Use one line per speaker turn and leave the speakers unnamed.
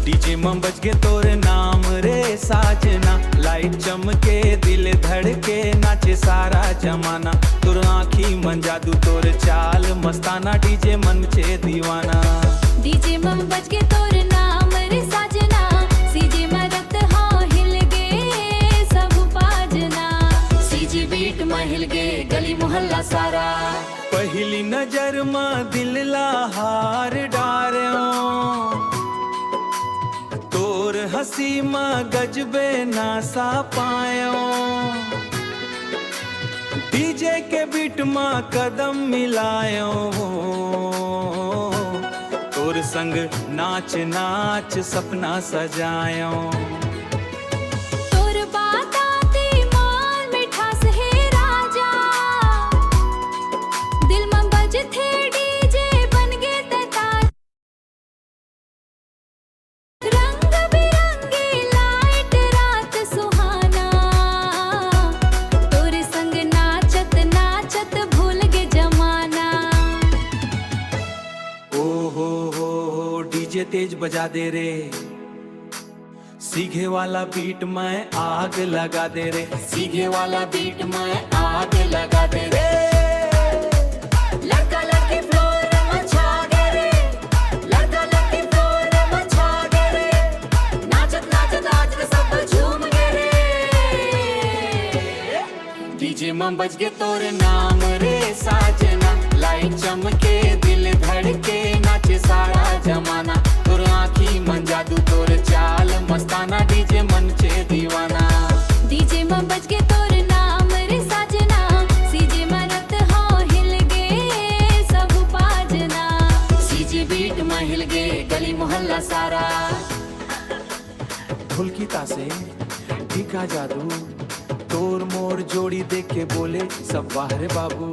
DJ में बज के तोरे नाम रे साजना, लाइट चमके दिल धड़के नाचे सारा जमाना। तोर आँखी मन जादू तोर चाल मस्ताना, डीजे मन छे दीवाना।
डीजे में बज के तोर नाम रे साजना, सीजे में रत हाँ हिल गे सब बाजना। सीजे बीट में हिल गे गली मोहल्ला सारा।
पहली नजर में दिल ला हार डार्यो, तोर हंसी में गजबे नासा पायो। डीजे के बीट में कदम मिलायो, तोर संग नाच नाच सपना सजायो।
तोर बात आती मान मिठास है राजा, दिल में बजथे डीजे बन गे ताज। रंग बिरंगी लाइट रात सुहाना, तोरे संग नाचत नाचत भूल गे जमाना।
ओ हो डीजे तेज बजा दे रे, सीघे वाला बीट में आग लगा दे रे।
सीधे वाला बीट में आग लगा दे रे। लड़का लड़की फ्लोर में छा गे रे, लड़का लड़की फ्लोर में छा गे रे। नाचत नाचत आज के सब झूम गे रे। डीजे में बज गे तोर नाम रे साजना, लाइट चमके दिल धड़के नाचे सारा जमाना। तोर आँखी मन जादू तोर चाल मस्ताना, डीजे मन छे दीवाना। डीजे में बज के तोर नाम रे साजना, सीजे में रत हाँ हिल गे सब बाजना। सीजे बीट में हिल गे गली मोहल्ला सारा।
ढोलकी तासे टीका जादू, तोर मोर जोड़ी देख के बोले सब वाह रे बाबू।